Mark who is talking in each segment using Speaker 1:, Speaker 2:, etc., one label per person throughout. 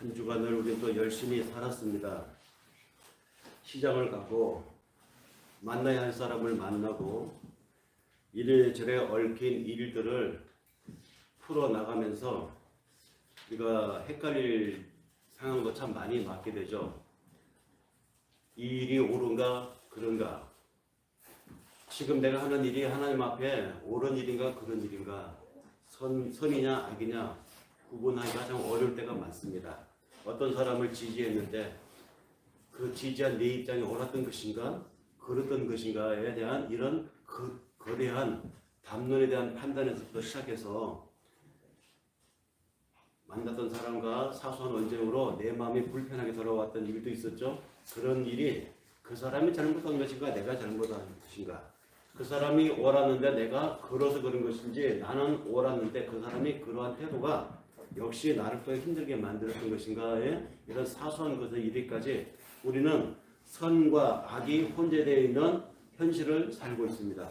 Speaker 1: 한 주간을 우리 또 열심히 살았습니다. 시장을 가고 만나야 할 사람을 만나고 이래저래 얽힌 일들을 풀어나가면서 우리가 헷갈릴 상황도 참 많이 맞게 되죠. 이 일이 옳은가 그런가, 지금 내가 하는 일이 하나님 앞에 옳은 일인가 그런 일인가, 선이냐 악이냐 구분하기가 가장 어려울 때가 많습니다. 어떤 사람을 지지했는데 그 지지한 내 입장이 옳았던 것인가 그랬던 것인가에 대한 이런 거대한 담론에 대한 판단에서부터 시작해서 만났던 사람과 사소한 언쟁으로 내 마음이 불편하게 돌아왔던 일도 있었죠. 그런 일이 그 사람이 잘못한 것인가 내가 잘못한 것인가, 그 사람이 옳았는데 내가 걸어서 그런 것인지 나는 옳았는데 그 사람이 그러한 태도가 역시 나를 더 힘들게 만들었던 것인가에 이런 사소한 것에 이르기까지 우리는 선과 악이 혼재되어 있는 현실을 살고 있습니다.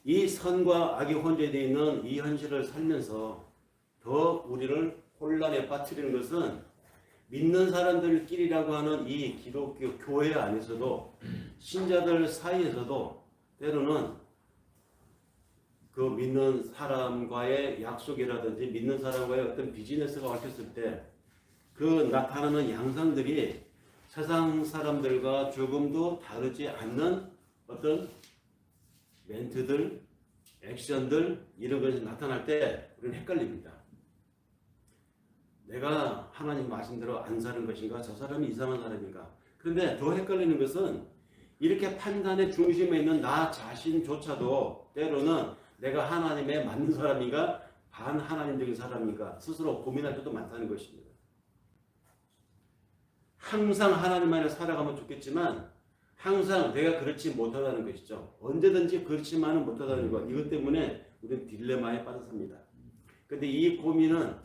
Speaker 1: 이 선과 악이 혼재되어 있는 이 현실을 살면서 더 우리를 혼란에 빠뜨리는 것은 믿는 사람들끼리라고 하는 이 기독교 교회 안에서도 신자들 사이에서도 때로는 그 믿는 사람과의 약속이라든지 믿는 사람과의 어떤 비즈니스가 얽혔을 때 그 나타나는 양상들이 세상 사람들과 조금도 다르지 않는 어떤 멘트들, 액션들 이런 것이 나타날 때 우리는 헷갈립니다. 내가 하나님 말씀대로 안 사는 것인가, 저 사람이 이상한 사람인가. 그런데 더 헷갈리는 것은 이렇게 판단의 중심에 있는 나 자신조차도 때로는 내가 하나님에 맞는 사람인가 반하나님적인 사람인가 스스로 고민할 때도 많다는 것입니다. 항상 하나님 안에 살아가면 좋겠지만 항상 내가 그렇지 못하다는 것이죠. 언제든지 그렇지만은 못하다는 것, 이것 때문에 우리는 딜레마에 빠졌습니다. 그런데 이 고민은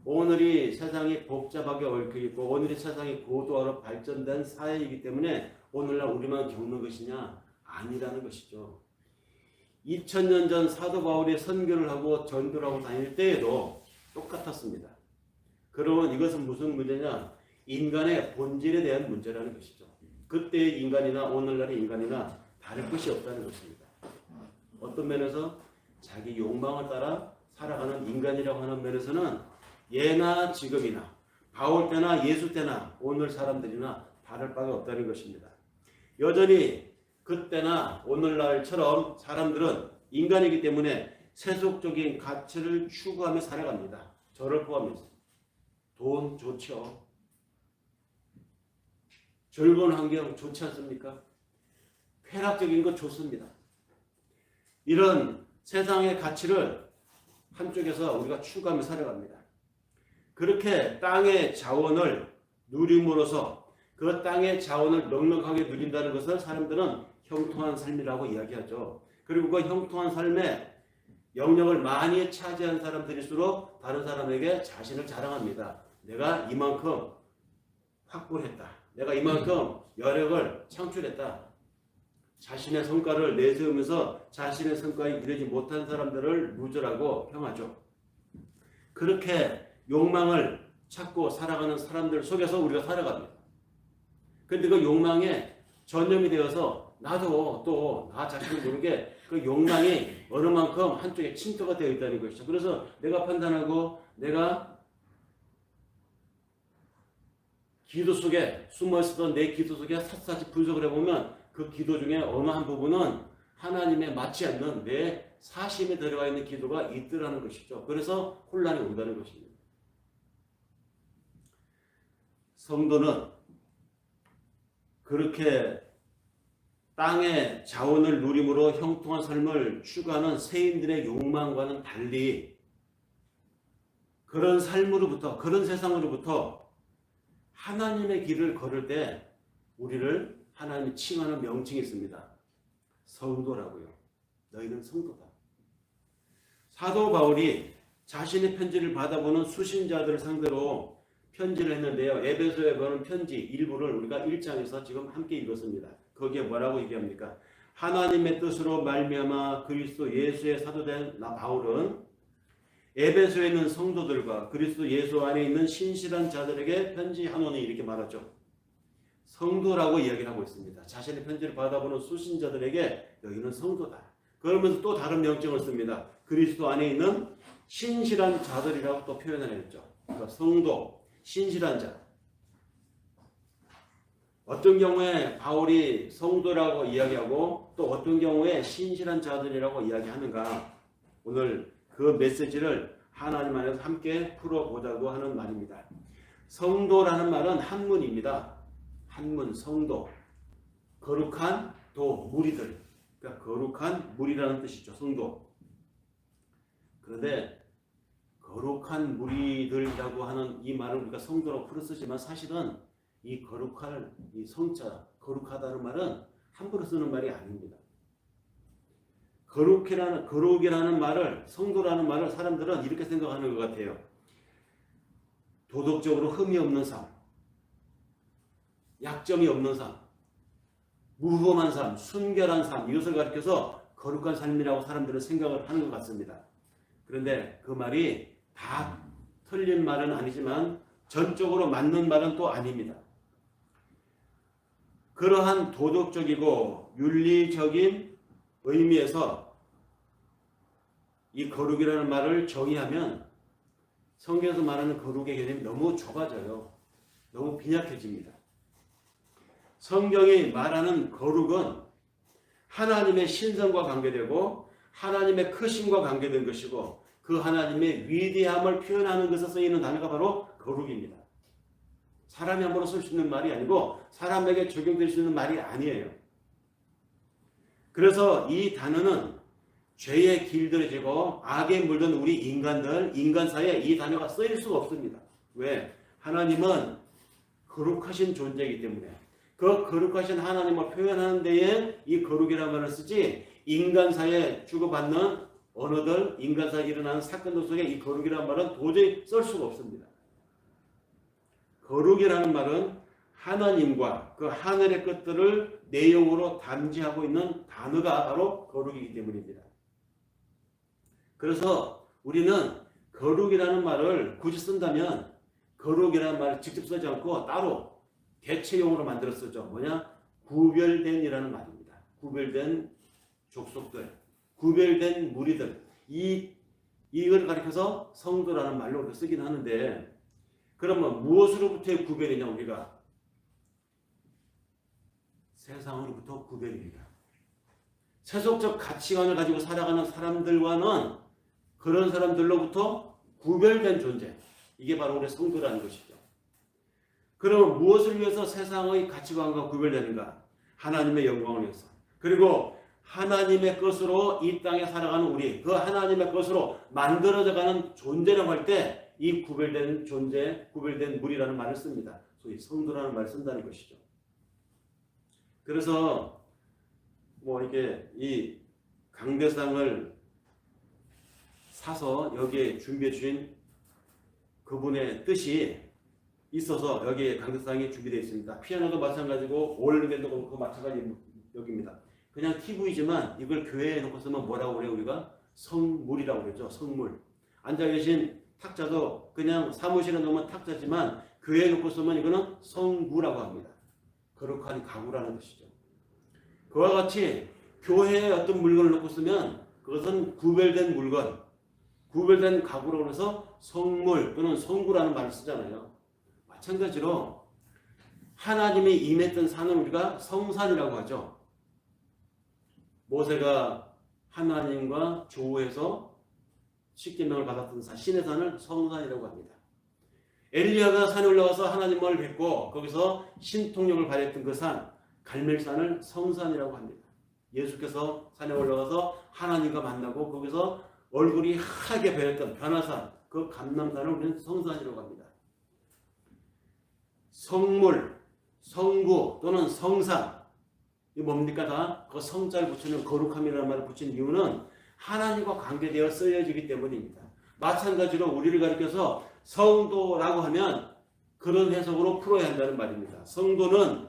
Speaker 1: 오늘이 세상이 복잡하게 얽혀있고 오늘이 세상이 고도화로 발전된 사회이기 때문에 오늘날 우리만 겪는 것이냐? 아니라는 것이죠. 2000년 전 사도 바울이 선교를 하고 전도를 하고 다닐 때에도 똑같았습니다. 그러면 이것은 무슨 문제냐? 인간의 본질에 대한 문제라는 것이죠. 그때의 인간이나 오늘날의 인간이나 다를 것이 없다는 것입니다. 어떤 면에서 자기 욕망을 따라 살아가는 인간이라고 하는 면에서는 예나 지금이나 바울 때나 예수 때나 오늘 사람들이나 다를 바가 없다는 것입니다. 여전히 그때나 오늘날처럼 사람들은 인간이기 때문에 세속적인 가치를 추구하며 살아갑니다. 저를 포함해서. 돈 좋죠. 즐거운 환경 좋지 않습니까? 쾌락적인 것 좋습니다. 이런 세상의 가치를 한쪽에서 우리가 추구하며 살아갑니다. 그렇게 땅의 자원을 누림으로써 그 땅의 자원을 넉넉하게 누린다는 것을 사람들은 형통한 삶이라고 이야기하죠. 그리고 그 형통한 삶에 영역을 많이 차지한 사람들일수록 다른 사람에게 자신을 자랑합니다. 내가 이만큼 확보를 했다. 내가 이만큼 여력을 창출했다. 자신의 성과를 내세우면서 자신의 성과에 이르지 못한 사람들을 루저라고 평하죠. 그렇게 욕망을 찾고 살아가는 사람들 속에서 우리가 살아갑니다. 그런데 그 욕망에 전념이 되어서 나도 또 나 자신을 모르게 그 욕망이 어느 만큼 한쪽에 침투가 되어 있다는 것이죠. 그래서 내가 판단하고 내가 기도 속에 숨어있었던 내 기도 속에 샅샅이 분석을 해보면 그 기도 중에 어느 한 부분은 하나님에 맞지 않는 내 사심에 들어가 있는 기도가 있더라는 것이죠. 그래서 혼란이 온다는 것입니다. 성도는 그렇게 땅의 자원을 누림으로 형통한 삶을 추구하는 세인들의 욕망과는 달리 그런 삶으로부터, 그런 세상으로부터 하나님의 길을 걸을 때 우리를 하나님이 칭하는 명칭이 있습니다. 성도라고요. 너희는 성도다. 사도 바울이 자신의 편지를 받아보는 수신자들을 상대로 편지를 했는데요. 에베소에 보는 편지 일부를 우리가 1장에서 지금 함께 읽었습니다. 거기에 뭐라고 얘기합니까? 하나님의 뜻으로 말미암아 그리스도 예수의 사도된 나 바울은 에베소에 있는 성도들과 그리스도 예수 안에 있는 신실한 자들에게 편지하노니 이렇게 말하죠. 성도라고 이야기를 하고 있습니다. 자신의 편지를 받아보는 수신자들에게 여기는 성도다. 그러면서 또 다른 명칭을 씁니다. 그리스도 안에 있는 신실한 자들이라고 또 표현을 했죠. 그러니까 성도, 신실한 자. 어떤 경우에 바울이 성도라고 이야기하고 또 어떤 경우에 신실한 자들이라고 이야기하는가. 오늘 그 메시지를 하나님 안에서 함께 풀어보자고 하는 말입니다. 성도라는 말은 한문입니다. 한문, 성도. 거룩한 도, 무리들. 그러니까 거룩한 무리라는 뜻이죠. 성도. 그런데 거룩한 무리들이라고 하는 이 말을 우리가 성도라고 풀어 쓰지만 사실은 이 거룩할, 이 성자, 거룩하다는 말은 함부로 쓰는 말이 아닙니다. 거룩이라는 말을, 성도라는 말을 사람들은 이렇게 생각하는 것 같아요. 도덕적으로 흠이 없는 삶, 약점이 없는 삶, 무범한 삶, 순결한 삶, 이것을 가리켜서 거룩한 삶이라고 사람들은 생각을 하는 것 같습니다. 그런데 그 말이 다 틀린 말은 아니지만 전적으로 맞는 말은 또 아닙니다. 그러한 도덕적이고 윤리적인 의미에서 이 거룩이라는 말을 정의하면 성경에서 말하는 거룩의 개념이 너무 좁아져요. 너무 빈약해집니다. 성경이 말하는 거룩은 하나님의 신성과 관계되고 하나님의 크심과 관계된 것이고 그 하나님의 위대함을 표현하는 것에 쓰이는 단어가 바로 거룩입니다. 사람이 함부로 쓸 수 있는 말이 아니고 사람에게 적용될 수 있는 말이 아니에요. 그래서 이 단어는 죄에 길들여지고 악에 물든 우리 인간 사이에 이 단어가 쓰일 수가 없습니다. 왜? 하나님은 거룩하신 존재이기 때문에 그 거룩하신 하나님을 표현하는 데에 이 거룩이라는 말을 쓰지 인간 사이에 주고받는 언어들, 인간 사이에 일어나는 사건들 속에 이 거룩이라는 말은 도저히 쓸 수가 없습니다. 거룩이라는 말은 하나님과 그 하늘의 것들을 내용으로 담지하고 있는 단어가 바로 거룩이기 때문입니다. 그래서 우리는 거룩이라는 말을 굳이 쓴다면 거룩이라는 말을 직접 쓰지 않고 따로 대체용으로 만들어 쓰죠. 뭐냐? 구별된이라는 말입니다. 구별된 족속들, 구별된 무리들. 이걸 가리켜서 성도라는 말로 쓰긴 하는데 그러면 무엇으로부터의 구별이냐 우리가? 세상으로부터 구별입니다. 세속적 가치관을 가지고 살아가는 사람들과는 그런 사람들로부터 구별된 존재. 이게 바로 우리 성도라는 것이죠. 그러면 무엇을 위해서 세상의 가치관과 구별되는가? 하나님의 영광을 위해서. 그리고 하나님의 것으로 이 땅에 살아가는 우리, 그 하나님의 것으로 만들어져가는 존재라고 할 때 이 구별된 존재, 구별된 무리라는 말을 씁니다. 소위 성도라는 말을 쓴다는 것이죠. 그래서 이게 이 강대상을 사서 여기에 준비해 주신 그분의 뜻이 있어서 여기에 강대상이 준비되어 있습니다. 피아노도 마찬가지고 올르겐도 그렇고 마찬가지 여기입니다. 그냥 TV지만 이걸 교회에 놓고 쓰면 뭐라고 그래요? 우리가 성물이라고 그러죠. 성물. 앉아 계신 탁자도 그냥 사무실에 놓으면 탁자지만 교회에 놓고 쓰면 이거는 성구라고 합니다. 거룩한 가구라는 것이죠. 그와 같이 교회에 어떤 물건을 놓고 쓰면 그것은 구별된 물건, 구별된 가구라고 해서 성물 또는 성구라는 말을 쓰잖아요. 마찬가지로 하나님이 임했던 산을 우리가 성산이라고 하죠. 모세가 하나님과 조우해서 십계명을 받았던 산, 신의 산을 성산이라고 합니다. 엘리야가 산에 올라가서 하나님을 뵙고 거기서 신통력을 발휘했던 그 산, 갈멜산을 성산이라고 합니다. 예수께서 산에 올라가서 하나님과 만나고 거기서 얼굴이 하게 변했던 변화산, 그 감람산을 우리는 성산이라고 합니다. 성물, 성구 또는 성산, 이 뭡니까? 다 그 성자를 붙이는 거룩함이라는 말을 붙인 이유는 하나님과 관계되어 쓰여지기 때문입니다. 마찬가지로 우리를 가리켜서 성도라고 하면 그런 해석으로 풀어야 한다는 말입니다. 성도는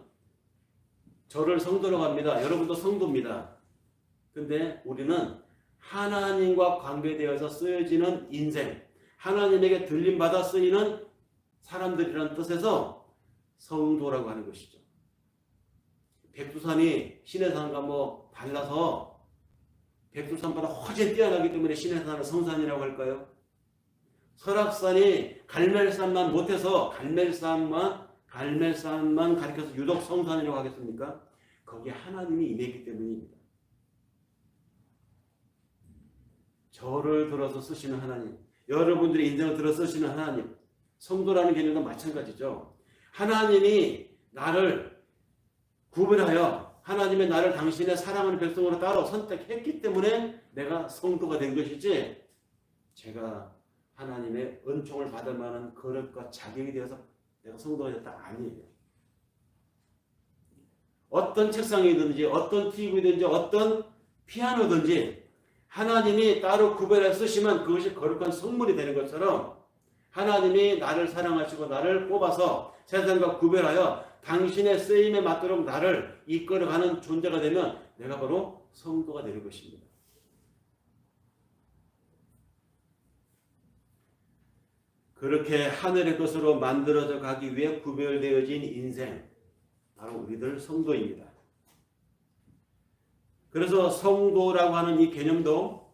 Speaker 1: 저를 성도라고 합니다. 여러분도 성도입니다. 근데 우리는 하나님과 관계되어서 쓰여지는 인생, 하나님에게 들림받아 쓰이는 사람들이라는 뜻에서 성도라고 하는 것이죠. 백두산이 시내산과 달라서 백두산보다 훨씬 뛰어나기 때문에 시내산을 성산이라고 할까요? 설악산이 갈멜산만 못해서 갈멜산만 가리켜서 유독 성산이라고 하겠습니까? 거기에 하나님이 임했기 때문입니다. 저를 들어서 쓰시는 하나님, 여러분들의 인생을 들어서 쓰시는 하나님, 성도라는 개념도 마찬가지죠. 하나님이 나를 구분하여 하나님의 나를 당신의 사랑하는 백성으로 따로 선택했기 때문에 내가 성도가 된 것이지, 제가 하나님의 은총을 받을 만한 그릇과 자격이 되어서 내가 성도가 됐다 아니에요. 어떤 책상이든지 어떤 TV든지 어떤 피아노든지 하나님이 따로 구별해 쓰시면 그것이 거룩한 성물이 되는 것처럼 하나님이 나를 사랑하시고 나를 뽑아서 세상과 구별하여 당신의 쓰임에 맞도록 나를 이끌어가는 존재가 되면 내가 바로 성도가 되는 것입니다. 그렇게 하늘의 것으로 만들어져 가기 위해 구별되어진 인생, 바로 우리들 성도입니다. 그래서 성도라고 하는 이 개념도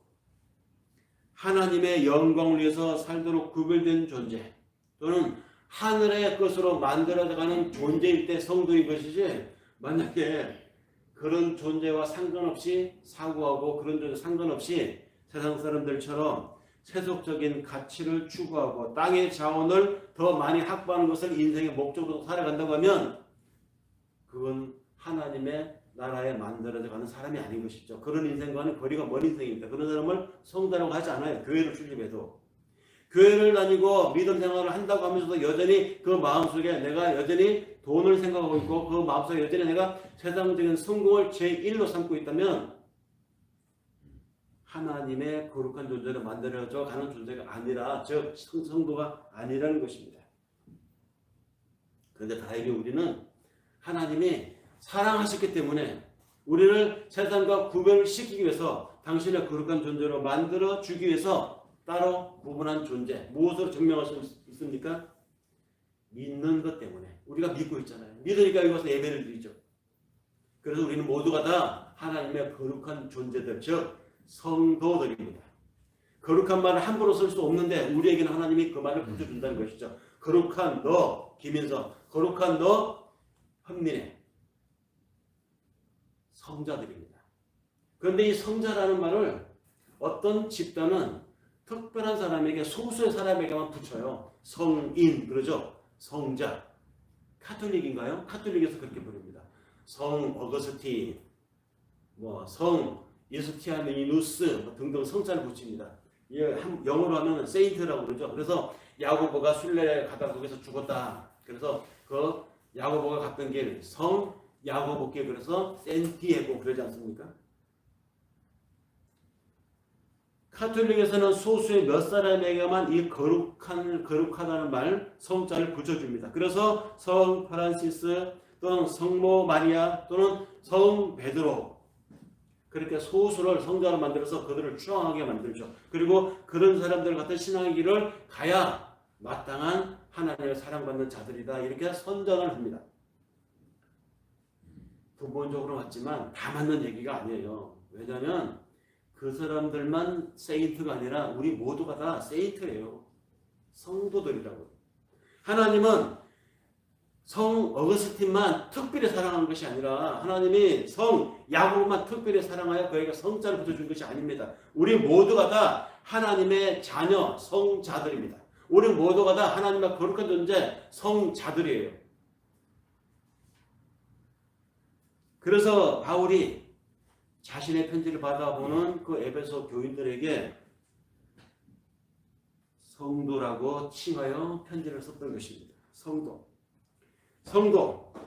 Speaker 1: 하나님의 영광을 위해서 살도록 구별된 존재, 또는 하늘의 것으로 만들어가는 존재일 때 성도인 것이지, 만약에 그런 존재와 상관없이 사고하고 그런 존재 상관없이 세상 사람들처럼 세속적인 가치를 추구하고 땅의 자원을 더 많이 확보하는 것을 인생의 목적으로 살아간다고 하면 그건 하나님의 나라에 만들어가는 사람이 아닌 것이죠. 그런 인생과는 거리가 먼 인생입니다. 그런 사람을 성도라고 하지 않아요. 교회를 출입해도. 교회를 다니고 믿음 생활을 한다고 하면서도 여전히 그 마음속에 내가 여전히 돈을 생각하고 있고 그 마음속에 여전히 내가 세상적인 성공을 제1로 삼고 있다면 하나님의 거룩한 존재로 만들어져 가는 존재가 아니라, 즉 성도가 아니라는 것입니다. 그런데 다행히 우리는 하나님이 사랑하셨기 때문에 우리를 세상과 구별시키기 위해서 당신의 거룩한 존재로 만들어 주기 위해서 따로 구분한 존재, 무엇으로 증명할 수 있습니까? 믿는 것 때문에. 우리가 믿고 있잖아요. 믿으니까 여기 와서 예배를 드리죠. 그래서 우리는 모두가 다 하나님의 거룩한 존재들, 즉 성도들입니다. 거룩한 말을 함부로 쓸 수 없는데 우리에게는 하나님이 그 말을 붙여준다는 것이죠. 거룩한 너 김인서, 거룩한 너 헌민의 성자들입니다. 그런데 이 성자라는 말을 어떤 집단은 특별한 사람에게, 소수의 사람에게만 붙여요. 성인 그러죠. 성자. 카톨릭인가요? 카톨릭에서 그렇게 부릅니다. 성 어거스틴, 성 이스티아니누스 등등 성자를 붙입니다. 영어로 하면 세인트라고 그러죠. 그래서 야고보가 순례 가다 거기서 죽었다. 그래서 그 야고보가 갔던 길, 성 야고보길, 그래서 센티에고 그러지 않습니까? 카톨릭에서는 소수의 몇 사람에게만 이 거룩하다는 말, 성자를 붙여줍니다. 그래서 성 프란시스 또는 성모 마리아 또는 성 베드로, 그렇게 소수를 성자로 만들어서 그들을 추앙하게 만들죠. 그리고 그런 사람들 같은 신앙의 길을 가야 마땅한 하나님의 사랑받는 자들이다, 이렇게 선전을 합니다. 부분적으로 맞지만 다 맞는 얘기가 아니에요. 왜냐하면 그 사람들만 세인트가 아니라 우리 모두가 다 세인트예요. 성도들이라고. 하나님은 성 어거스틴만 특별히 사랑하는 것이 아니라 하나님이 성 야고보만 특별히 사랑하여 그에게 성자를 붙여준 것이 아닙니다. 우리 모두가 다 하나님의 자녀, 성자들입니다. 우리 모두가 다 하나님의 거룩한 존재, 성자들이에요. 그래서 바울이 자신의 편지를 받아보는 그 에베소 교인들에게 성도라고 칭하여 편지를 썼던 것입니다. 성도.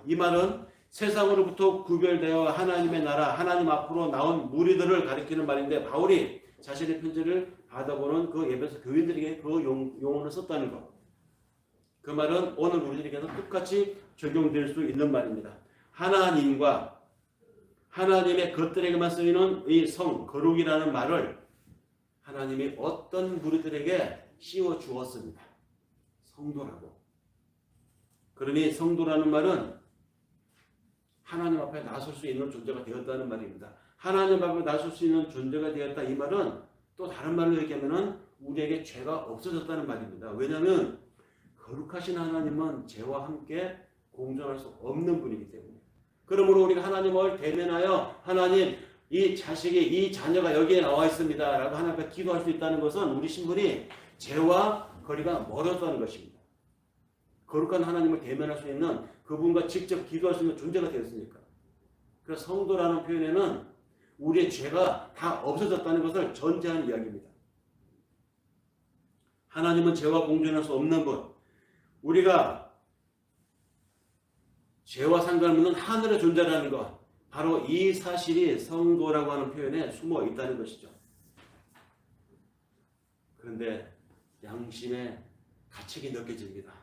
Speaker 1: 이 말은 세상으로부터 구별되어 하나님의 나라, 하나님 앞으로 나온 무리들을 가리키는 말인데, 바울이 자신의 편지를 받아보는 그 에베소 교인들에게 그 용어를 썼다는 것. 그 말은 오늘 우리들에게도 똑같이 적용될 수 있는 말입니다. 하나님과 하나님의 것들에게만 쓰이는 이 성, 거룩이라는 말을 하나님이 어떤 무리들에게 씌워 주었습니다. 성도라고. 그러니 성도라는 말은 하나님 앞에 나설 수 있는 존재가 되었다는 말입니다. 하나님 앞에 나설 수 있는 존재가 되었다 이 말은 또 다른 말로 얘기하면 우리에게 죄가 없어졌다는 말입니다. 왜냐하면 거룩하신 하나님은 죄와 함께 공존할 수 없는 분이기 때문에. 그러므로 우리가 하나님을 대면하여 하나님 이 자식이 이 자녀가 여기에 나와 있습니다 라고 하나님 앞에 기도할 수 있다는 것은 우리 신분이 죄와 거리가 멀었다는 것입니다. 거룩한 하나님을 대면할 수 있는 그분과 직접 기도할 수 있는 존재가 되었으니까. 그래서 성도라는 표현에는 우리의 죄가 다 없어졌다는 것을 전제하는 이야기입니다. 하나님은 죄와 공존할 수 없는 분. 우리가 죄와 상관없는 하늘의 존재라는 것. 바로 이 사실이 성도라고 하는 표현에 숨어 있다는 것이죠. 그런데 양심의 가책이 느껴집니다.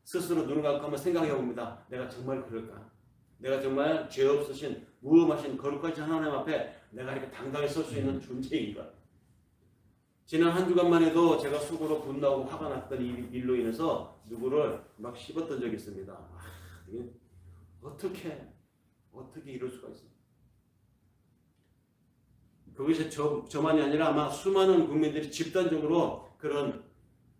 Speaker 1: 스스로 눈을 감고 한번 생각해 봅니다. 내가 정말 그럴까? 내가 정말 죄 없으신 무엄하신 거룩하신 하나님 앞에 내가 이렇게 당당히 설 수 있는 존재인가? 지난 한 주간만 해도 제가 속으로 분노하고 화가 났던 이 일로 인해서 누구를 막 씹었던 적이 있습니다. 이게 어떻게 이럴 수가 있어요? 그것이 저만이 아니라 아마 수많은 국민들이 집단적으로 그런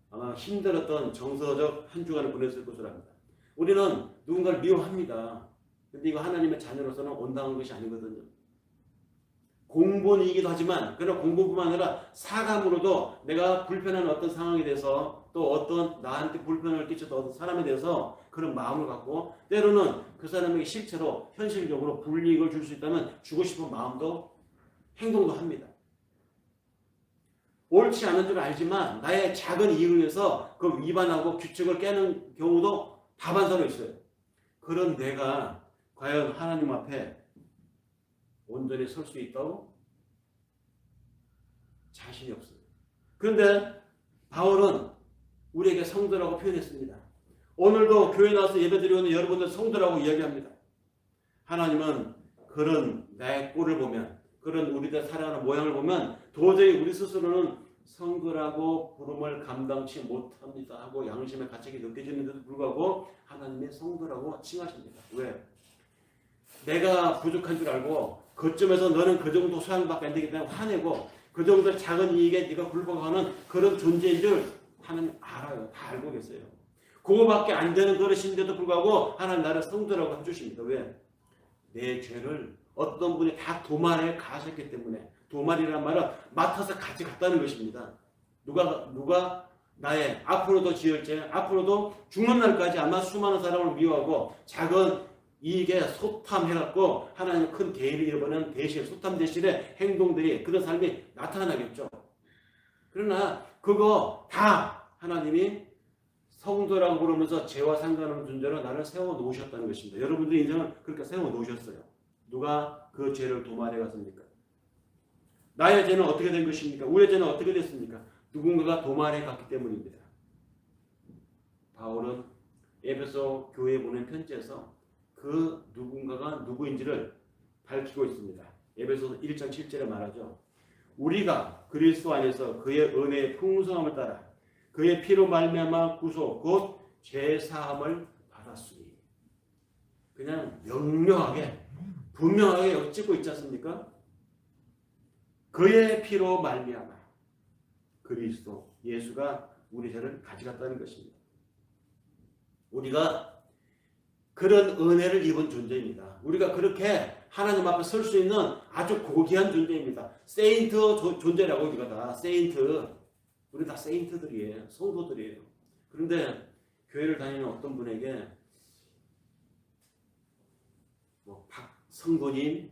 Speaker 1: 아마 힘들었던 정서적 한 주간을 보냈을 것으로 합니다. 우리는 누군가를 미워합니다. 근데 이거 하나님의 자녀로서는 온당한 것이 아니거든요. 공본이기도 하지만 그런 공본뿐만 아니라 사감으로도 내가 불편한 어떤 상황에 대해서 또 어떤 나한테 불편을 끼쳤던 어떤 사람에 대해서 그런 마음을 갖고 때로는 그 사람에게 실제로 현실적으로 불이익을 줄 수 있다면 주고 싶은 마음도 행동도 합니다. 옳지 않은 줄 알지만 나의 작은 이익을 위해서 그 위반하고 규칙을 깨는 경우도 다반사로 있어요. 그런 내가 과연 하나님 앞에 온전히 설 수 있다고? 자신이 없어요. 그런데 바울은 우리에게 성도라고 표현했습니다. 오늘도 교회 나와서 예배드리는 여러분들 성도라고 이야기합니다. 하나님은 그런 나의 꼴을 보면 그런 우리들 살아가는 모양을 보면 도저히 우리 스스로는 성도라고 부름을 감당치 못합니다 하고 양심의 가책이 느껴지는데도 불구하고 하나님의 성도라고 칭하십니다. 왜? 내가 부족한 줄 알고 그쯤에서 너는 그 정도 소양밖에 안 되기 때문에 화내고 그 정도 작은 이익에 네가 굴복하는 그런 존재인 줄 하나님 알아요. 다 알고 계세요. 그거밖에 안 되는 그릇인데도 불구하고 하나님 나를 성도라고 해주십니다. 왜? 내 죄를 어떤 분이 다 도말에 가셨기 때문에 도말이라는 말은 맡아서 같이 갔다는 것입니다. 누가 나의 앞으로도 지을 죄, 앞으로도 죽는 날까지 아마 수많은 사람을 미워하고 작은 이익에 소탐해갖고 하나님 큰 대의를 잃어버리는 대실, 소탐 대실의 행동들이 그런 삶이 나타나겠죠. 그러나 그거 다 하나님이 성도라고 부르면서 죄와 상관없는 존재로 나를 세워놓으셨다는 것입니다. 여러분들의 인생을 그렇게 세워놓으셨어요. 누가 그 죄를 도말해 갔습니까? 나의 죄는 어떻게 된 것입니까? 우리의 죄는 어떻게 됐습니까? 누군가가 도말해 갔기 때문입니다. 바울은 에베소 교회에 보낸 편지에서 그 누군가가 누구인지를 밝히고 있습니다. 에베소서 1장 7절에 말하죠. 우리가 그리스도 안에서 그의 은혜의 풍성함을 따라 그의 피로 말미암아 구속 곧 죄사함을 받았으니. 그냥 명료하게 분명하게 찍고 있지 않습니까? 그의 피로 말미암아 그리스도 예수가 우리 죄를 가져갔다는 것입니다. 우리가 그런 은혜를 입은 존재입니다. 우리가 그렇게 하나님 앞에 설 수 있는 아주 고귀한 존재입니다. 세인트 존재라고 우리가 다 세인트. 우리 다 세인트들이에요. 성도들이에요. 그런데 교회를 다니는 어떤 분에게 뭐 박성도님,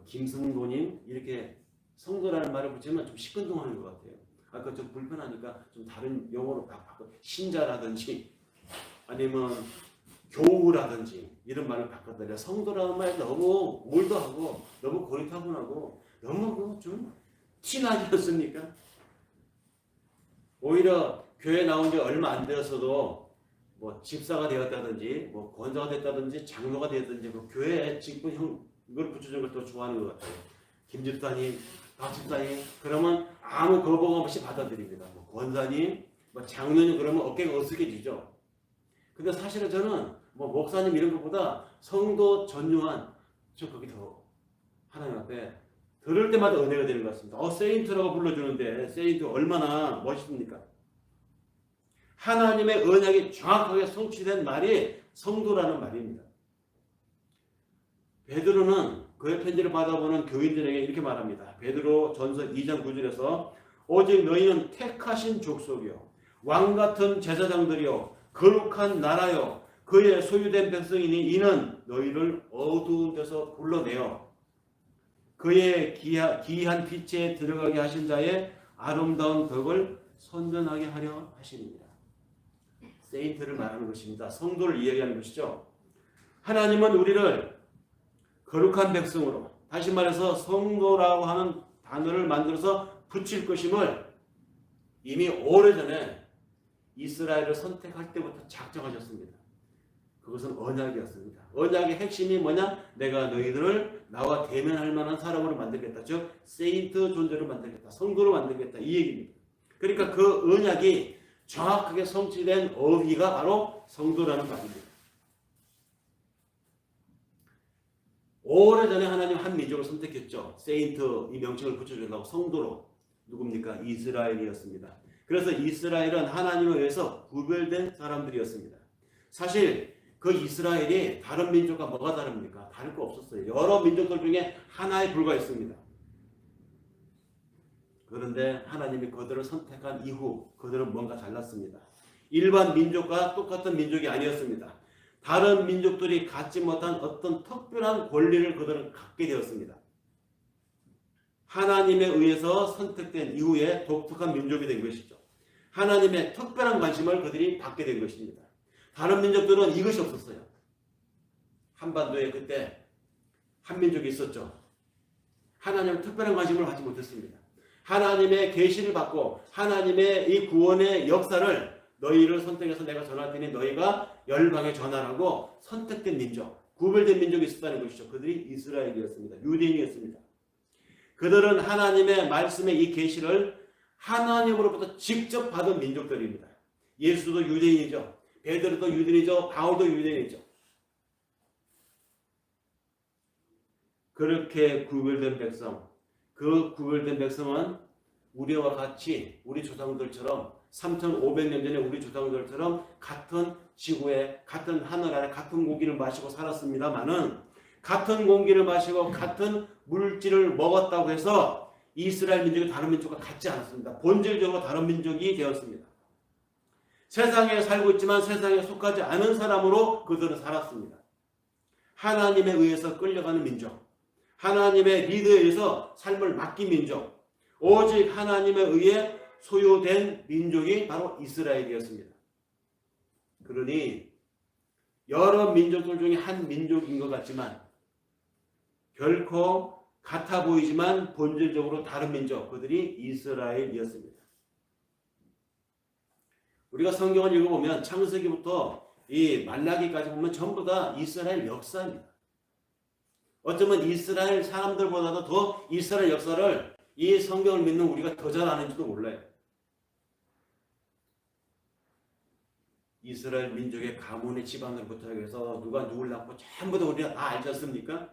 Speaker 1: 김성도님 이렇게 성도라는 말을 붙이면 좀 시큰둥하는 것 같아요. 그거 좀 불편하니까 좀 다른 용어로 바꿔 신자라든지 아니면 교우라든지 이런 말을 바꿨더니 성도라는 말이 너무 올드하고 너무 고리타분하고 너무 좀 티나지 않습니까? 오히려 교회 나온 지 얼마 안 되었어도 뭐 집사가 되었다든지 뭐 권사가 됐다든지 장로가 되었든지 뭐 교회에 직분 이걸 붙여준 걸 더 좋아하는 것 같아요. 김집사님 집사님 그러면 아무 거부감 없이 받아들입니다. 뭐 권사님, 뭐 장로님 그러면 어깨가 어색해지죠. 근데 사실은 저는 뭐 목사님 이런 것보다 성도 전유한 저 거기 더 하나님 앞에 들을 때마다 은혜가 되는 것 같습니다. 세인트라고 불러주는데 세인트 얼마나 멋있습니까? 하나님의 언약이 정확하게 성취된 말이 성도라는 말입니다. 베드로는 그의 편지를 받아보는 교인들에게 이렇게 말합니다. 베드로 전서 2장 9절에서 오직 너희는 택하신 족속이요 왕같은 제사장들이요 거룩한 나라요 그의 소유된 백성이니 이는 너희를 어두운 데서 불러내어 그의 기이한 빛에 들어가게 하신 자의 아름다운 덕을 선전하게 하려 하시니라. 세인트를 말하는 것입니다. 성도를 이야기하는 것이죠. 하나님은 우리를 거룩한 백성으로, 다시 말해서 성도라고 하는 단어를 만들어서 붙일 것임을 이미 오래전에 이스라엘을 선택할 때부터 작정하셨습니다. 그것은 언약이었습니다. 언약의 핵심이 뭐냐? 내가 너희들을 나와 대면할 만한 사람으로 만들겠다. 즉 세인트 존재로 만들겠다. 성도로 만들겠다. 이 얘기입니다. 그러니까 그 언약이 정확하게 성취된 어휘가 바로 성도라는 말입니다. 오래전에 하나님 한 민족을 선택했죠. 세인트 이 명칭을 붙여준다고 성도로. 누굽니까? 이스라엘이었습니다. 그래서 이스라엘은 하나님에 의해서 구별된 사람들이었습니다. 사실 그 이스라엘이 다른 민족과 뭐가 다릅니까? 다를 거 없었어요. 여러 민족들 중에 하나에 불과했습니다. 그런데 하나님이 그들을 선택한 이후 그들은 뭔가 달랐습니다. 일반 민족과 똑같은 민족이 아니었습니다. 다른 민족들이 갖지 못한 어떤 특별한 권리를 그들은 갖게 되었습니다. 하나님에 의해서 선택된 이후에 독특한 민족이 된 것이죠. 하나님의 특별한 관심을 그들이 받게 된 것입니다. 다른 민족들은 이것이 없었어요. 한반도에 그때 한민족이 있었죠. 하나님은 특별한 관심을 받지 못했습니다. 하나님의 계시를 받고 하나님의 이 구원의 역사를 너희를 선택해서 내가 전할 테니 너희가 열방에 전하라고 선택된 민족, 구별된 민족이 있었다는 것이죠. 그들이 이스라엘이었습니다. 유대인이었습니다. 그들은 하나님의 말씀의 이 계시를 하나님으로부터 직접 받은 민족들입니다. 예수도 유대인이죠. 베드로도 유대인이죠. 바울도 유대인이죠. 그렇게 구별된 백성, 그 구별된 백성은 우리와 같이 우리 조상들처럼 3,500년 전에 우리 조상들처럼 같은 지구에 같은 하늘 아래 같은 공기를 마시고 살았습니다마는 같은 공기를 마시고 같은 물질을 먹었다고 해서 이스라엘 민족이 다른 민족과 같지 않았습니다. 본질적으로 다른 민족이 되었습니다. 세상에 살고 있지만 세상에 속하지 않은 사람으로 그들은 살았습니다. 하나님에 의해서 끌려가는 민족, 하나님의 리더에 의해서 삶을 맡긴 민족, 오직 하나님에 의해 소유된 민족이 바로 이스라엘이었습니다. 그러니 여러 민족들 중에 한 민족인 것 같지만 결코 같아 보이지만 본질적으로 다른 민족, 그들이 이스라엘이었습니다. 우리가 성경을 읽어보면 창세기부터 이 말라기까지 보면 전부 다 이스라엘 역사입니다. 어쩌면 이스라엘 사람들보다도 더 이스라엘 역사를 이 성경을 믿는 우리가 더 잘 아는지도 몰라요. 이스라엘 민족의 가문의 집안으로부터 해서 누가 누굴 낳고 전부 다 우리가 다 알지 않습니까?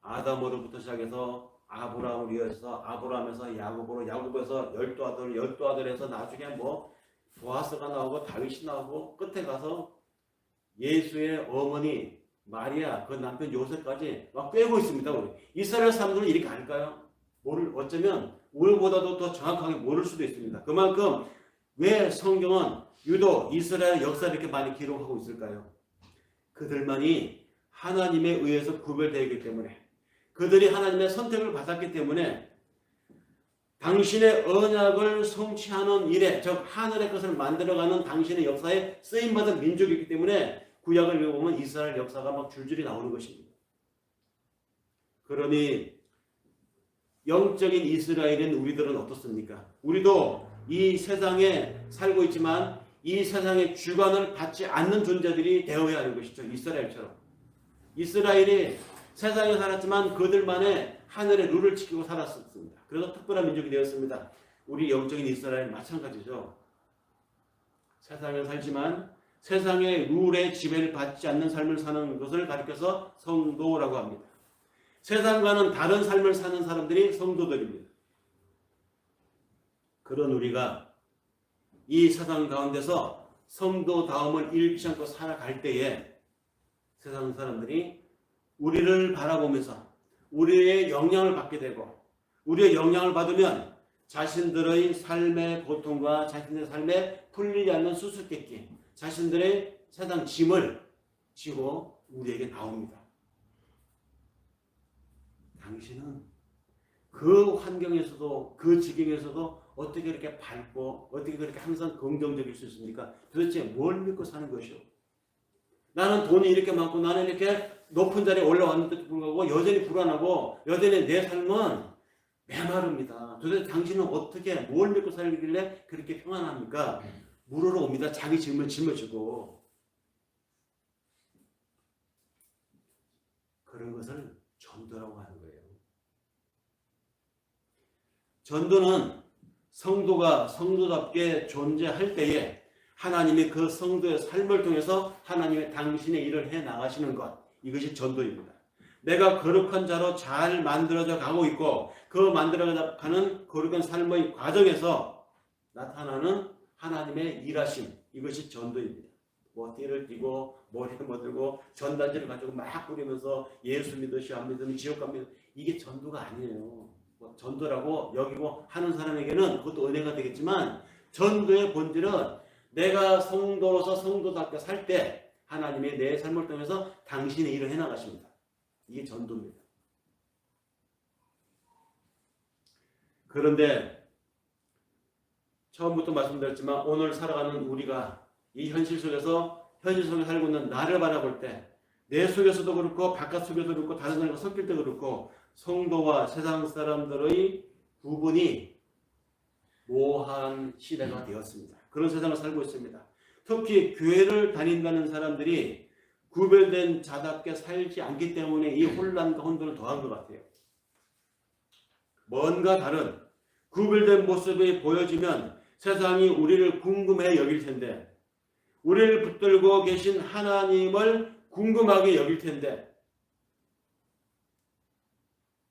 Speaker 1: 아담으로부터 시작해서 아브라함을 이어서 아브라함에서 야곱으로, 야곱에서 12아들, 12아들에서 나중에 뭐 보아스가 나오고 다윗이 나오고 끝에 가서 예수의 어머니 마리아, 그 남편 요셉까지 막 꿰고 있습니다. 우리 이스라엘 사람들은 이렇게 알까요? 어쩌면 우리보다도 더 정확하게 모를 수도 있습니다. 그만큼 왜 성경은 유독 이스라엘 역사를 이렇게 많이 기록하고 있을까요? 그들만이 하나님에 의해서 구별되기 때문에, 그들이 하나님의 선택을 받았기 때문에 당신의 언약을 성취하는 일에, 즉 하늘의 것을 만들어가는 당신의 역사에 쓰임받은 민족이기 때문에 구약을 읽어보면 이스라엘 역사가 막 줄줄이 나오는 것입니다. 그러니 영적인 이스라엘인 우리들은 어떻습니까? 우리도 이 세상에 살고 있지만 이 세상의 주관을 받지 않는 존재들이 되어야 하는 것이죠. 이스라엘처럼. 이스라엘이 세상에 살았지만 그들만의 하늘의 룰을 지키고 살았습니다. 그래서 특별한 민족이 되었습니다. 우리 영적인 이스라엘 마찬가지죠. 세상에 살지만 세상의 룰의 지배를 받지 않는 삶을 사는 것을 가리켜서 성도라고 합니다. 세상과는 다른 삶을 사는 사람들이 성도들입니다. 그런 우리가 이 세상 가운데서 성도다움을 잃지 않고 살아갈 때에 세상 사람들이 우리를 바라보면서 우리의 영향을 받게 되고, 우리의 영향을 받으면 자신들의 삶의 고통과 자신들의 삶에 풀리지 않는 수수께끼, 자신들의 세상 짐을 지고 우리에게 나옵니다. 당신은 그 환경에서도, 그 지경에서도 어떻게 이렇게 밝고 어떻게 그렇게 항상 긍정적일 수 있습니까? 도대체 뭘 믿고 사는 것이오? 나는 돈이 이렇게 많고 나는 이렇게 높은 자리에 올라왔는데도 불구하고 여전히 불안하고 여전히 내 삶은 메마릅니다. 도대체 당신은 어떻게 뭘 믿고 살길래 그렇게 평안합니까? 물으러 옵니다. 자기 짐을 짊어지고. 그런 것을 전도라고 하는 거예요. 전도는 성도가 성도답게 존재할 때에 하나님이 그 성도의 삶을 통해서 하나님의 당신의 일을 해 나가시는 것, 이것이 전도입니다. 내가 거룩한 자로 잘 만들어져 가고 있고 그 만들어져 가는 거룩한 삶의 과정에서 나타나는 하나님의 일하심, 이것이 전도입니다. 뭐 띠를 띠고 머리에 뭐들고 전단지를 가지고 막 부리면서 예수 믿으시오 안 믿으면 지옥 갑니다. 이게 전도가 아니에요. 뭐 전도라고 여기고 하는 사람에게는 그것도 은혜가 되겠지만 전도의 본질은 내가 성도로서 성도답게 살 때 하나님이 내 삶을 통해서 당신의 일을 해나가십니다. 이게 전도입니다. 그런데 처음부터 말씀드렸지만 오늘 살아가는 우리가 이 현실 속에 살고 있는 나를 바라볼 때 내 속에서도 그렇고 바깥 속에도 그렇고 다른 사람과 섞일 때도 그렇고 성도와 세상 사람들의 구분이 모호한 시대가 되었습니다. 그런 세상을 살고 있습니다. 특히 교회를 다닌다는 사람들이 구별된 자답게 살지 않기 때문에 이 혼란과 혼돈을 더한 것 같아요. 뭔가 다른 구별된 모습이 보여지면 세상이 우리를 궁금해 여길 텐데, 우리를 붙들고 계신 하나님을 궁금하게 여길 텐데,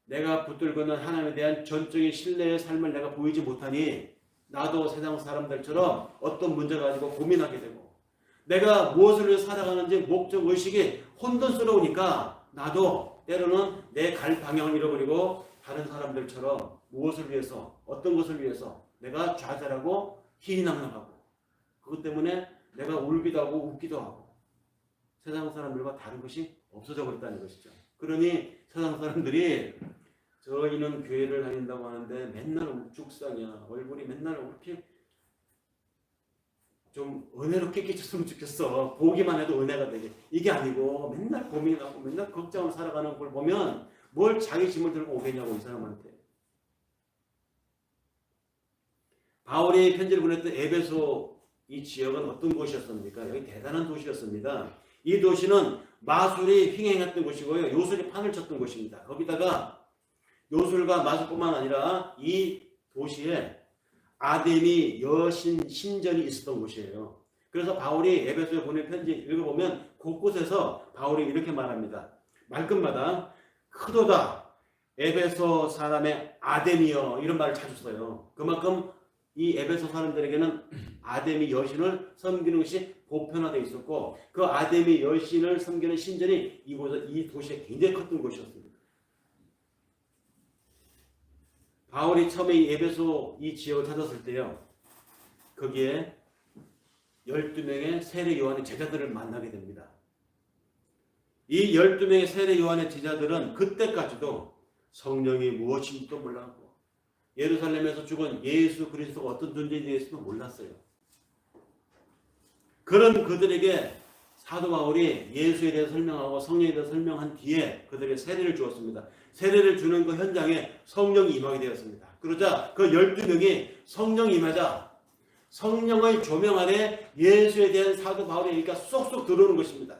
Speaker 1: 내가 붙들고 있는 하나님에 대한 전적인 신뢰의 삶을 내가 보이지 못하니 나도 세상 사람들처럼 어떤 문제 가지고 고민하게 되고, 내가 무엇을 위해 살아가는지 목적의식이 혼돈스러우니까 나도 때로는 내 갈 방향을 잃어버리고 다른 사람들처럼 무엇을 위해서, 어떤 것을 위해서 내가 좌절하고 희희낙낙하고, 그것 때문에 내가 울기도 하고 웃기도 하고 세상 사람들과 다른 것이 없어져 버렸다는 것이죠. 그러니 세상 사람들이 저희는 교회를 다닌다고 하는데 맨날 욱죽상이야, 얼굴이 맨날 이렇게 좀 은혜롭게 깨졌으면 좋겠어, 보기만 해도 은혜가 되게, 이게 아니고 맨날 고민하고 맨날 걱정하고 살아가는 걸 보면 뭘 자기 짐을 들고 오겠냐고, 이 사람한테. 바울이 편지를 보냈던 에베소 이 지역은 어떤 곳이었습니까? 여기 대단한 도시였습니다. 이 도시는 마술이 횡행했던 곳이고요, 요술이 판을 쳤던 곳입니다. 거기다가 요술과 마술뿐만 아니라 이 도시에 아데미 여신 신전이 있었던 곳이에요. 그래서 바울이 에베소에 보낸 편지 읽어보면 곳곳에서 바울이 이렇게 말합니다. 말끝마다 크도다 에베소 사람의 아데미여, 이런 말을 자주 써요. 그만큼 이 에베소 사람들에게는 아데미 여신을 섬기는 것이 보편화되어 있었고, 그 아데미 여신을 섬기는 신전이 이 도시에 굉장히 컸던 곳이었습니다. 바울이 처음에 이 에베소 이 지역을 찾았을 때요, 거기에 12명의 세례 요한의 제자들을 만나게 됩니다. 이 12명의 세례 요한의 제자들은 그때까지도 성령이 무엇인지도 몰랐고 예루살렘에서 죽은 예수 그리스도가 어떤 존재에 대해서도 몰랐어요. 그런 그들에게 사도 바울이 예수에 대해서 설명하고 성령에 대해서 설명한 뒤에 그들에게 세례를 주었습니다. 세례를 주는 그 현장에 성령이 임하게 되었습니다. 그러자 그 12명이 성령이 임하자 성령의 조명 아래 예수에 대한 사도 바울의 얘기가 쏙쏙 들어오는 것입니다.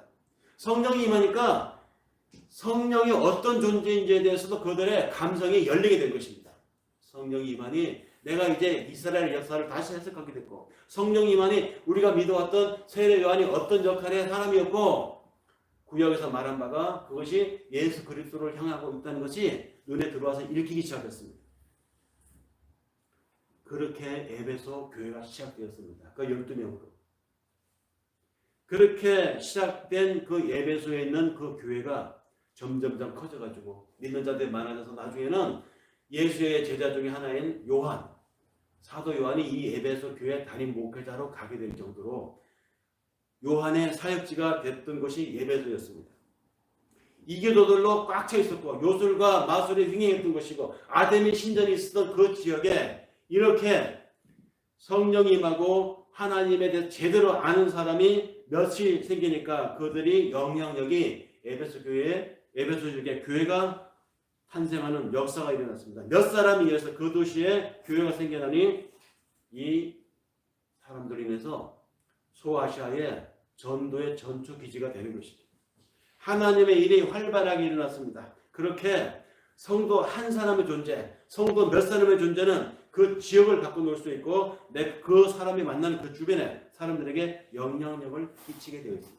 Speaker 1: 성령이 임하니까 성령이 어떤 존재인지에 대해서도 그들의 감성이 열리게 된 것입니다. 성령 임한이 내가 이제 이스라엘 역사를 다시 해석하게 됐고, 성령 임한이 우리가 믿어왔던 세례 요한이 어떤 역할의 사람이었고, 구약에서 말한 바가 그것이 예수 그리스도를 향하고 있다는 것이 눈에 들어와서 읽히기 시작했습니다. 그렇게 에베소 교회가 시작되었습니다. 그 12명으로. 그렇게 시작된 그 에베소에 있는 그 교회가 점점점 커져가지고 믿는 자들이 많아져서 나중에는 예수의 제자 중에 하나인 요한, 사도 요한이 이 에베소 교회 담임 목회자로 가게 될 정도로 요한의 사역지가 됐던 것이 에베소였습니다. 이교도들로 꽉 차 있었고 요술과 마술이 횡행했던 것이고 아데미 신전이 있었던 그 지역에 이렇게 성령이 임하고 하나님에 대해서 제대로 아는 사람이 몇이 생기니까 그들이 영향력이 에베소 지역에 교회가 탄생하는 역사가 일어났습니다. 몇 사람이 의해서 그 도시에 교회가 생겨나니 이 사람들로 인해서 소아시아의 전도의 전초 기지가 되는 것이죠. 하나님의 일이 활발하게 일어났습니다. 그렇게 성도 한 사람의 존재, 성도 몇 사람의 존재는 그 지역을 바꿔놓을 수 있고 그 사람이 만나는 그 주변의 사람들에게 영향력을 끼치게 되어 있습니다.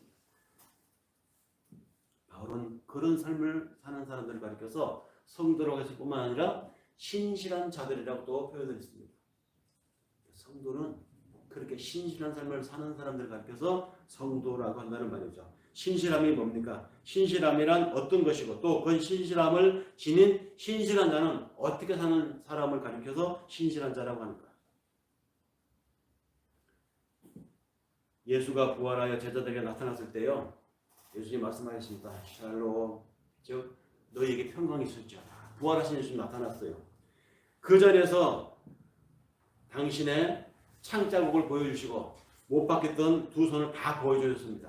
Speaker 1: 바울은 그런 삶을 사는 사람들을 가리켜서 성도라고 해서 뿐만 아니라 신실한 자들이라고도 표현을 했습니다. 성도는 그렇게 신실한 삶을 사는 사람들을 가리켜서 성도라고 한다는 말이죠. 신실함이 뭡니까? 신실함이란 어떤 것이고 또 그 신실함을 지닌 신실한 자는 어떻게 사는 사람을 가리켜서 신실한 자라고 하는가? 예수가 부활하여 제자들에게 나타났을 때요. 예수님 말씀하셨습니다. 샬롬, 즉 너희에게 평강이 있을지어다. 부활하신 예수님 나타났어요. 그 자리에서 당신의 창자국을 보여주시고 못 박혔던 두 손을 다 보여주셨습니다.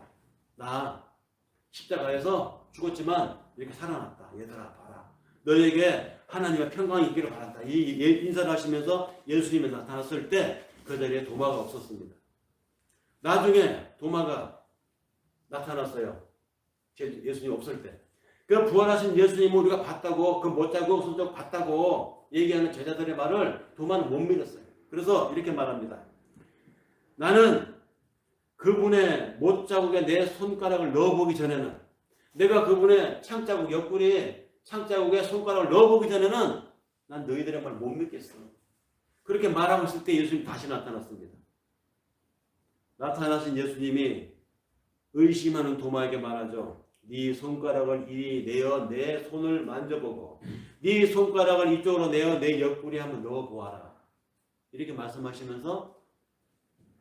Speaker 1: 나 십자가에서 죽었지만 이렇게 살아났다. 얘들아 봐라. 너희에게 하나님의 평강이 있기를 바란다. 이 인사를 하시면서 예수님이 나타났을 때 그 자리에 도마가 없었습니다. 나중에 도마가 나타났어요. 예수님 없을 때. 그 부활하신 예수님을 우리가 봤다고, 그 못자국 손자국 봤다고 얘기하는 제자들의 말을 도마는 못 믿었어요. 그래서 이렇게 말합니다. 나는 그분의 못자국에 내 손가락을 넣어보기 전에는, 내가 그분의 창자국, 옆구리에 창자국에 손가락을 넣어보기 전에는 난 너희들의 말 못 믿겠어. 그렇게 말하고 있을 때 예수님 다시 나타났습니다. 나타나신 예수님이 의심하는 도마에게 말하죠. 네 손가락을 이리 내어 내 손을 만져보고 네 손가락을 이쪽으로 내어 내 옆구리에 한번 넣어보아라. 이렇게 말씀하시면서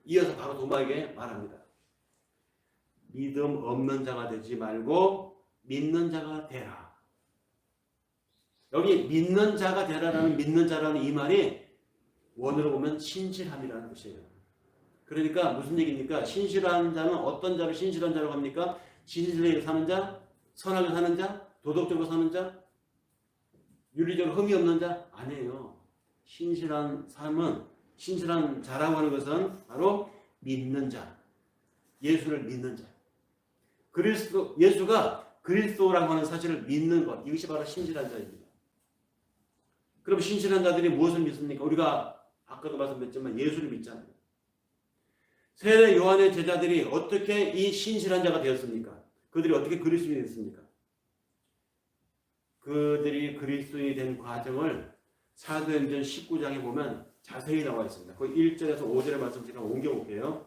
Speaker 1: 이어서 바로 도마에게 말합니다. 믿음 없는 자가 되지 말고 믿는 자가 되라. 여기 믿는 자가 되라라는 믿는 자라는 이 말이 원어로 보면 신실함이라는 뜻이에요. 그러니까 무슨 얘기입니까? 신실한 자는 어떤 자를 신실한 자라고 합니까? 진실하게 사는 자, 선하게 사는 자, 도덕적으로 사는 자, 윤리적으로 흠이 없는 자? 아니에요. 신실한 삶은, 신실한 자라고 하는 것은 바로 믿는 자, 예수를 믿는 자. 예수가 그리스도라고 하는 사실을 믿는 것, 이것이 바로 신실한 자입니다. 그럼 신실한 자들이 무엇을 믿습니까? 우리가 아까도 말씀드렸지만 예수를 믿잖아요. 세례 요한의 제자들이 어떻게 이 신실한 자가 되었습니까? 그들이 어떻게 그리스도인이 됐습니까? 그들이 그리스도인이 된 과정을 사도행전 19장에 보면 자세히 나와 있습니다. 그 1절에서 5절의 말씀 제가 옮겨볼게요.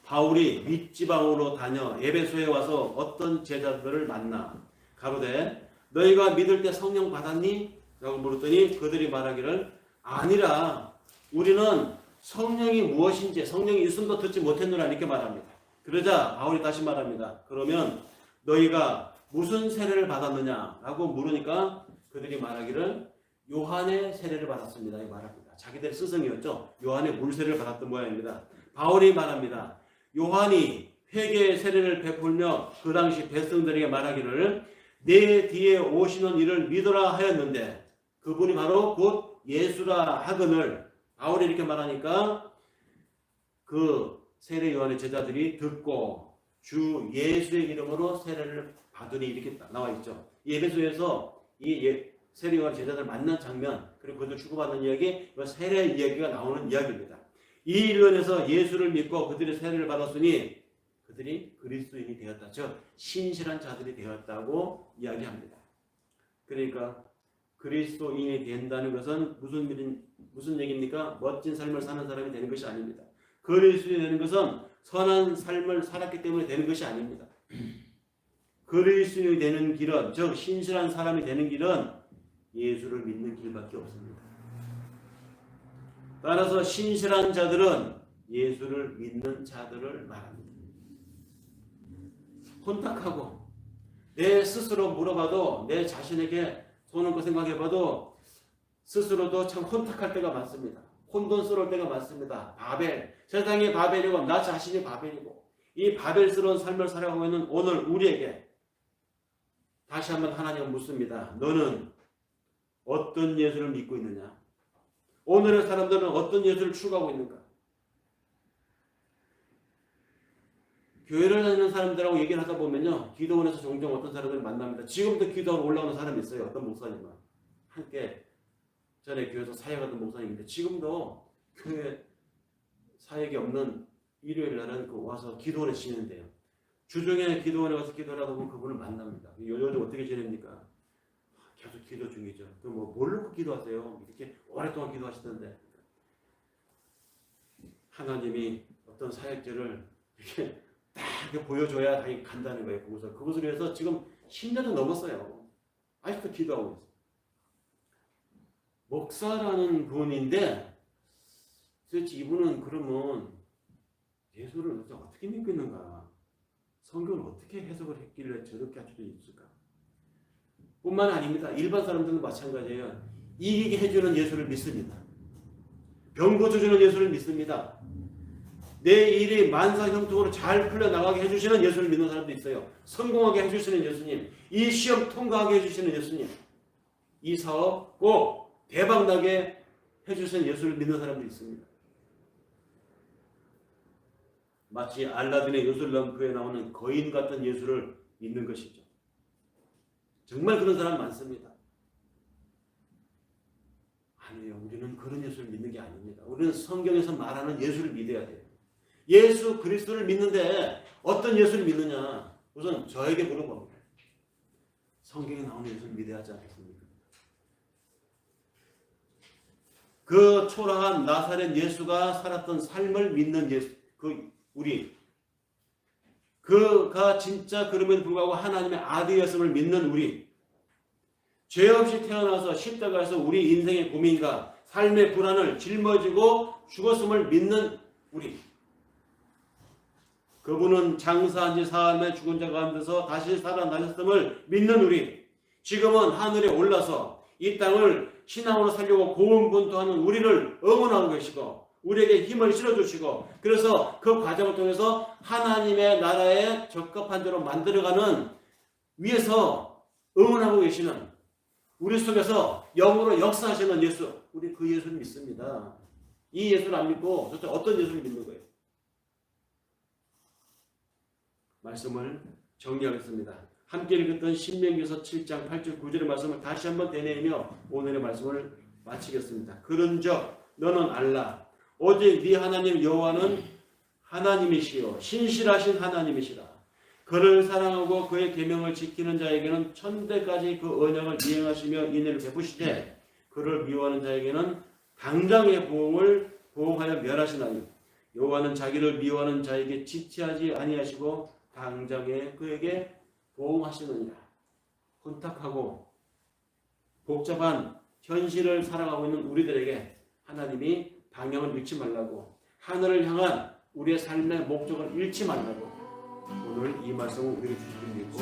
Speaker 1: 바울이 윗지방으로 다녀 에베소에 와서 어떤 제자들을 만나 가로되 너희가 믿을 때 성령 받았니? 라고 물었더니 그들이 말하기를 아니라 우리는 성령이 무엇인지 성령이 있음도 듣지 못했노라 이렇게 말합니다. 그러자 바울이 다시 말합니다. 그러면 너희가 무슨 세례를 받았느냐 라고 물으니까 그들이 말하기를 요한의 세례를 받았습니다. 이 말합니다. 자기들의 스승이었죠. 요한의 물세례를 받았던 모양입니다. 바울이 말합니다. 요한이 회개의 세례를 베풀며 그 당시 백성들에게 말하기를 내 뒤에 오시는 이를 믿어라 하였는데 그분이 바로 곧 예수라 하거늘 바울이 이렇게 말하니까 그 세례 요한의 제자들이 듣고 주 예수의 이름으로 세례를 바들이 이렇게 나와 있죠. 이 에베소에서 이 세례요한 제자들 만난 장면, 그리고 그들 주고받는 이야기, 세례 이야기가 나오는 이야기입니다. 이 일원에서 예수를 믿고 그들의 세례를 받았으니 그들이 그리스도인이 되었다. 즉 신실한 자들이 되었다고 이야기합니다. 그러니까 그리스도인이 된다는 것은 무슨 얘기입니까? 멋진 삶을 사는 사람이 되는 것이 아닙니다. 그리스도인이 되는 것은 선한 삶을 살았기 때문에 되는 것이 아닙니다. 그리스도인이 되는 길은, 즉 신실한 사람이 되는 길은 예수를 믿는 길밖에 없습니다. 따라서 신실한 자들은 예수를 믿는 자들을 말합니다. 혼탁하고 내 스스로 물어봐도, 내 자신에게 손을 거 생각해봐도 스스로도 참 혼탁할 때가 많습니다. 혼돈스러울 때가 많습니다. 바벨, 세상이 바벨이고 나 자신이 바벨이고, 이 바벨스러운 삶을 살아가고 있는 오늘 우리에게 다시 한번 하나님은 묻습니다. 너는 어떤 예수를 믿고 있느냐? 오늘의 사람들은 어떤 예수를 추구하고 있는가? 교회를 다니는 사람들하고 얘기를 하다 보면요, 기도원에서 종종 어떤 사람들을 만납니다. 지금도 기도하러 올라오는 사람이 있어요. 어떤 목사님은 함께 전에 교회에서 사역하던 목사님인데 지금도 교회 사역이 없는 일요일 날은 와서 기도원에 지낸대요. 주중에 기도원에 가서 기도를 하다 보면 그분을 만납니다. 요즘 어떻게 지냅니까? 계속 기도 중이죠. 또 뭘 놓고 기도하세요? 이렇게 오랫동안 기도하시던데, 하나님이 어떤 사역자를 이렇게 딱 이렇게 보여줘야 당연히 간다는 거예요. 그것을 위해서 지금 10년도 넘었어요. 아직도 기도하고 있어요. 목사라는 분인데 도대체 이분은 그러면 예수를 어떻게 믿고 있는가? 성경을 어떻게 해석을 했길래 저렇게 할 수도 있을까? 뿐만 아닙니다. 일반 사람들도 마찬가지예요. 이기게 해주는 예수를 믿습니다. 병 고쳐주는 예수를 믿습니다. 내 일이 만사형통으로 잘 풀려나가게 해주시는 예수를 믿는 사람도 있어요. 성공하게 해주시는 예수님, 이 시험 통과하게 해주시는 예수님, 이 사업 꼭 대박나게 해주시는 예수를 믿는 사람도 있습니다. 마치 알라딘의 요술람프에 나오는 거인 같은 예수를 믿는 것이죠. 정말 그런 사람 많습니다. 아니에요. 우리는 그런 예수를 믿는 게 아닙니다. 우리는 성경에서 말하는 예수를 믿어야 돼요. 예수 그리스도를 믿는데 어떤 예수를 믿느냐? 우선 저에게 물어봅니다. 성경에 나오는 예수를 믿어야 하지 않겠습니까? 그 초라한 나사렛 예수가 살았던 삶을 믿는 예수, 그가 진짜 그럼에도 불구하고 하나님의 아들이었음을 믿는 우리, 죄 없이 태어나서 십자가에서 우리 인생의 고민과 삶의 불안을 짊어지고 죽었음을 믿는 우리, 그분은 장사한 지 사흘 죽은 자 가운데서 다시 살아나셨음을 믿는 우리, 지금은 하늘에 올라서 이 땅을 신앙으로 살려고 고군분투하는 우리를 응원하고 계시고 우리에게 힘을 실어주시고, 그래서 그 과정을 통해서 하나님의 나라에 적합한 대로 만들어가는 위에서 응원하고 계시는, 우리 속에서 영으로 역사하시는 예수, 우리 그 예수를 믿습니다. 이 예수를 안 믿고 도대체 어떤 예수를 믿는 거예요? 말씀을 정리하겠습니다. 함께 읽었던 신명기서 7장 8절 9절의 말씀을 다시 한번 되뇌이며 오늘의 말씀을 마치겠습니다. 그런즉 너는 알라, 오직 네 하나님 여호와는 하나님이시요 신실하신 하나님이시라. 그를 사랑하고 그의 계명을 지키는 자에게는 천대까지 그 언약을 이행하시며 인애를 베푸시되, 그를 미워하는 자에게는 당장의 보응하여 멸하시나니 여호와는 자기를 미워하는 자에게 지체하지 아니하시고 당장에 그에게 보응하시느니라. 혼탁하고 복잡한 현실을 살아가고 있는 우리들에게 하나님이 방향을 잃지 말라고, 하늘을 향한 우리의 삶의 목적을 잃지 말라고 오늘 이 말씀을 우리에게 주시길 믿고